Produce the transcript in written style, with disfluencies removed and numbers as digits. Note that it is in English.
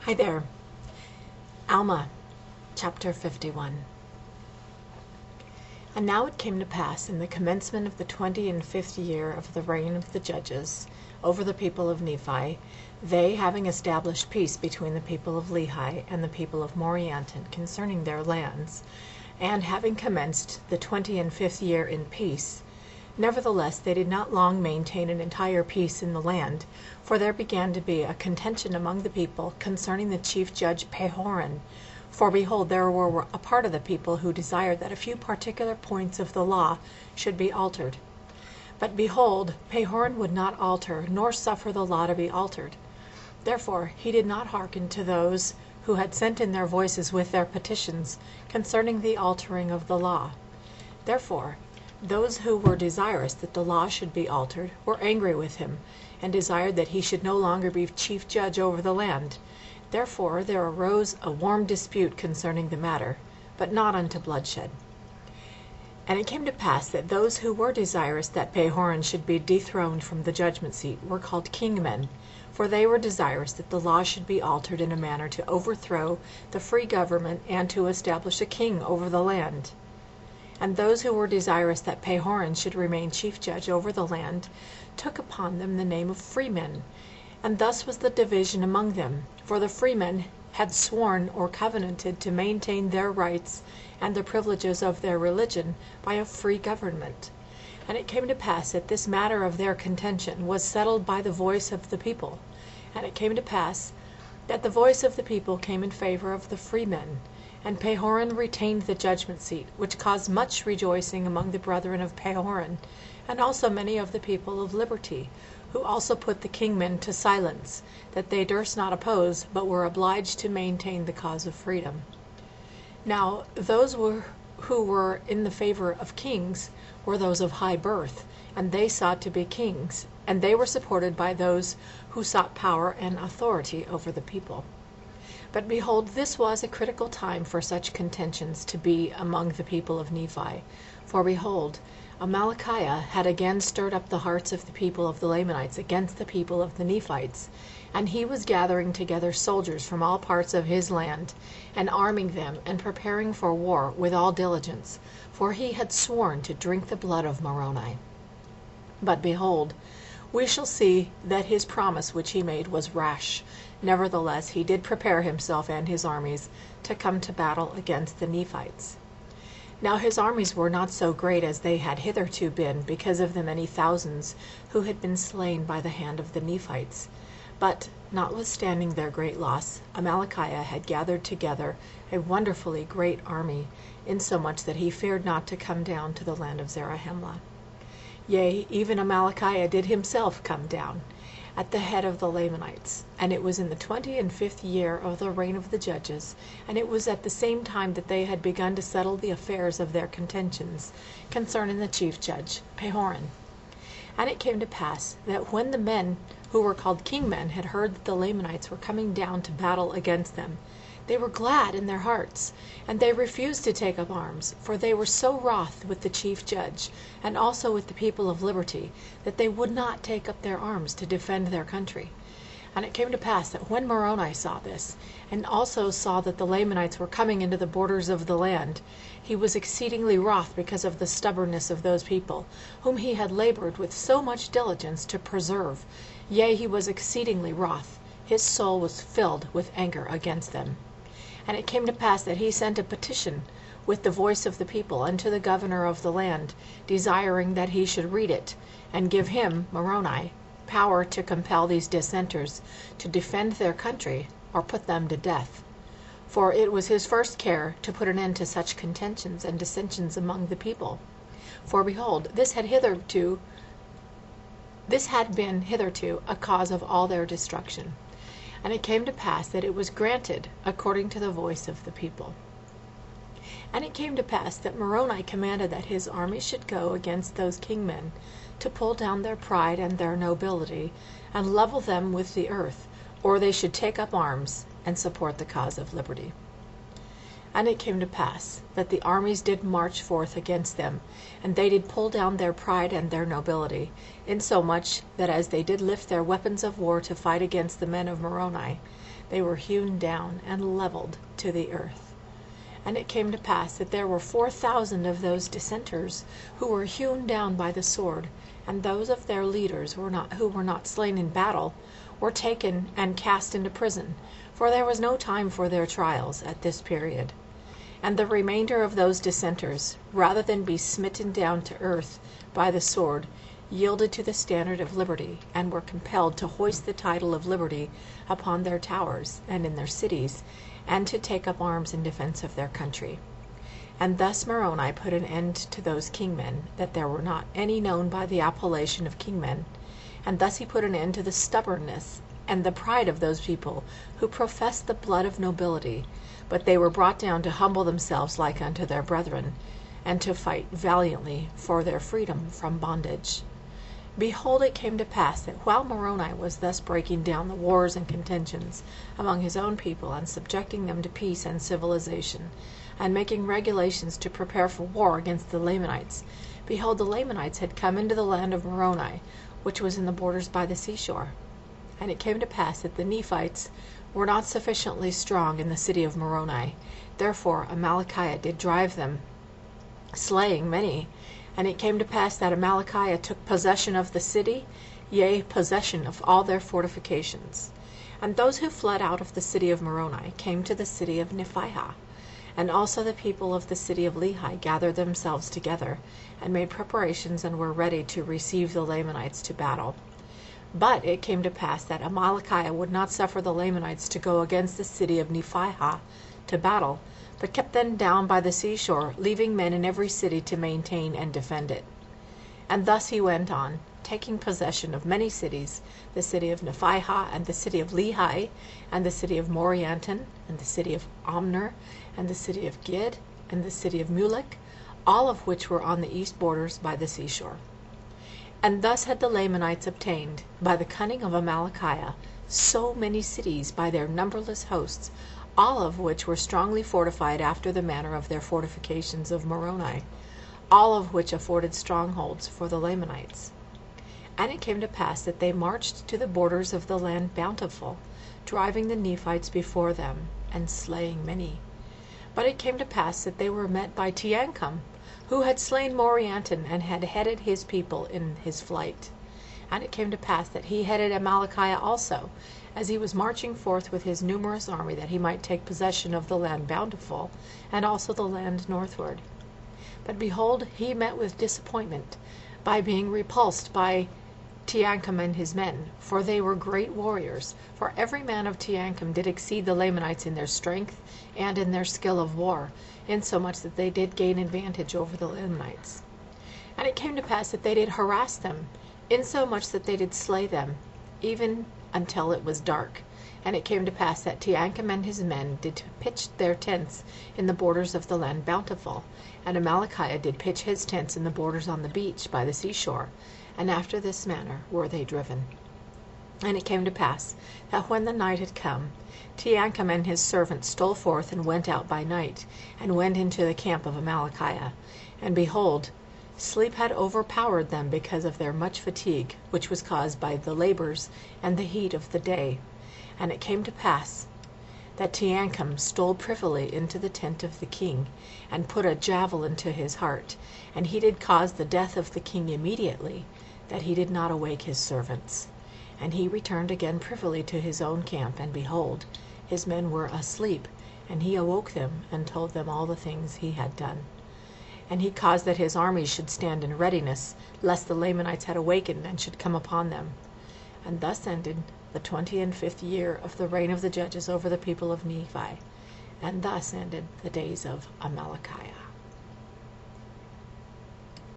Hi there. Alma, chapter 51. And now it came to pass in the commencement of the 25th year of the reign of the judges over the people of Nephi, they having established peace between the people of Lehi and the people of Moroni concerning their lands, and having commenced the 25th year in peace, nevertheless they did not long maintain an entire peace in the land, for there began to be a contention among the people concerning the chief judge Pahoran. For behold, there were a part of the people who desired that a few particular points of the law should be altered. But behold, Pahoran would not alter, nor suffer the law to be altered. Therefore he did not hearken to those who had sent in their voices with their petitions concerning the altering of the law. Therefore those who were desirous that the law should be altered were angry with him, and desired that he should no longer be chief judge over the land. Therefore there arose a warm dispute concerning the matter, but not unto bloodshed. And it came to pass that those who were desirous that Pahoran should be dethroned from the judgment seat were called kingmen, for they were desirous that the law should be altered in a manner to overthrow the free government and to establish a king over the land. And those who were desirous that Pahoran should remain chief judge over the land took upon them the name of freemen. And thus was the division among them, for the freemen had sworn or covenanted to maintain their rights and the privileges of their religion by a free government. And it came to pass that this matter of their contention was settled by the voice of the people. And it came to pass that the voice of the people came in favor of the freemen, and Pahoran retained the judgment seat, which caused much rejoicing among the brethren of Pahoran, and also many of the people of liberty, who also put the kingmen to silence, that they durst not oppose, but were obliged to maintain the cause of freedom. Now those who were in the favor of kings were those of high birth, and they sought to be kings, and they were supported by those who sought power and authority over the people. But behold, this was a critical time for such contentions to be among the people of Nephi. For behold, Amalickiah had again stirred up the hearts of the people of the Lamanites against the people of the Nephites, and he was gathering together soldiers from all parts of his land, and arming them, and preparing for war with all diligence, for he had sworn to drink the blood of Moroni. But behold, we shall see that his promise which he made was rash. Nevertheless he did prepare himself and his armies to come to battle against the Nephites. Now his armies were not so great as they had hitherto been, because of the many thousands who had been slain by the hand of the Nephites. But, notwithstanding their great loss, Amalickiah had gathered together a wonderfully great army, insomuch that he feared not to come down to the land of Zarahemla. Yea, even Amalickiah did himself come down, at the head of the Lamanites. And it was in the 25th year of the reign of the judges, and it was at the same time that they had begun to settle the affairs of their contentions concerning the chief judge, Pahoran. And it came to pass that when the men who were called kingmen had heard that the Lamanites were coming down to battle against them, they were glad in their hearts, and they refused to take up arms, for they were so wroth with the chief judge, and also with the people of liberty, that they would not take up their arms to defend their country. And it came to pass that when Moroni saw this, and also saw that the Lamanites were coming into the borders of the land, he was exceedingly wroth because of the stubbornness of those people, whom he had labored with so much diligence to preserve. Yea, he was exceedingly wroth. His soul was filled with anger against them. And it came to pass that he sent a petition with the voice of the people unto the governor of the land, desiring that he should read it, and give him, Moroni, power to compel these dissenters to defend their country, or put them to death. For it was his first care to put an end to such contentions and dissensions among the people. For behold, this had been hitherto a cause of all their destruction. And it came to pass that it was granted according to the voice of the people. And it came to pass that Moroni commanded that his army should go against those kingmen, to pull down their pride and their nobility, and level them with the earth, or they should take up arms and support the cause of liberty. And it came to pass that the armies did march forth against them, and they did pull down their pride and their nobility, insomuch that as they did lift their weapons of war to fight against the men of Moroni, they were hewn down and leveled to the earth. And it came to pass that there were 4,000 of those dissenters who were hewn down by the sword, and those of their leaders who were not slain in battle were taken and cast into prison, for there was no time for their trials at this period. And the remainder of those dissenters, rather than be smitten down to earth by the sword, yielded to the standard of liberty, and were compelled to hoist the title of liberty upon their towers and in their cities, and to take up arms in defense of their country. And thus Moroni put an end to those kingmen, that there were not any known by the appellation of kingmen. And thus he put an end to the stubbornness and the pride of those people who professed the blood of nobility, but they were brought down to humble themselves like unto their brethren, and to fight valiantly for their freedom from bondage. Behold, it came to pass that while Moroni was thus breaking down the wars and contentions among his own people, and subjecting them to peace and civilization, and making regulations to prepare for war against the Lamanites, behold, the Lamanites had come into the land of Moroni, which was in the borders by the seashore. And it came to pass that the Nephites were not sufficiently strong in the city of Moroni. Therefore Amalickiah did drive them, slaying many. And it came to pass that Amalickiah took possession of the city, yea, possession of all their fortifications. And those who fled out of the city of Moroni came to the city of Nephihah. And also the people of the city of Lehi gathered themselves together, and made preparations, and were ready to receive the Lamanites to battle. But it came to pass that Amalickiah would not suffer the Lamanites to go against the city of Nephihah to battle, but kept them down by the seashore, leaving men in every city to maintain and defend it. And thus he went on, taking possession of many cities, the city of Nephihah, and the city of Lehi, and the city of Morianton, and the city of Omner, and the city of Gid, and the city of Mulek, all of which were on the east borders by the seashore. And thus had the Lamanites obtained, by the cunning of Amalickiah, so many cities by their numberless hosts, all of which were strongly fortified after the manner of their fortifications of Moroni, all of which afforded strongholds for the Lamanites. And it came to pass that they marched to the borders of the land Bountiful, driving the Nephites before them, and slaying many. But it came to pass that they were met by Teancum, who had slain Morianton, and had headed his people in his flight. And it came to pass that he headed Amalickiah also, as he was marching forth with his numerous army, that he might take possession of the land Bountiful, and also the land northward. But behold, he met with disappointment, by being repulsed by Teancum and his men, for they were great warriors, for every man of Teancum did exceed the Lamanites in their strength and in their skill of war, insomuch that they did gain advantage over the Lamanites. And it came to pass that they did harass them, insomuch that they did slay them, even until it was dark. And it came to pass that Teancum and his men did pitch their tents in the borders of the land Bountiful, and Amalickiah did pitch his tents in the borders on the beach by the seashore, and after this manner were they driven. And it came to pass that when the night had come, Teancum and his servants stole forth and went out by night, and went into the camp of Amalickiah. And behold, sleep had overpowered them because of their much fatigue, which was caused by the labors and the heat of the day. And it came to pass that Teancum stole privily into the tent of the king, and put a javelin to his heart, and he did cause the death of the king immediately, that he did not awake his servants. And he returned again privily to his own camp, and behold, his men were asleep, and he awoke them, and told them all the things he had done. And he caused that his armies should stand in readiness, lest the Lamanites had awakened and should come upon them. And thus ended the 25th year of the reign of the judges over the people of Nephi. And thus ended the days of Amalickiah.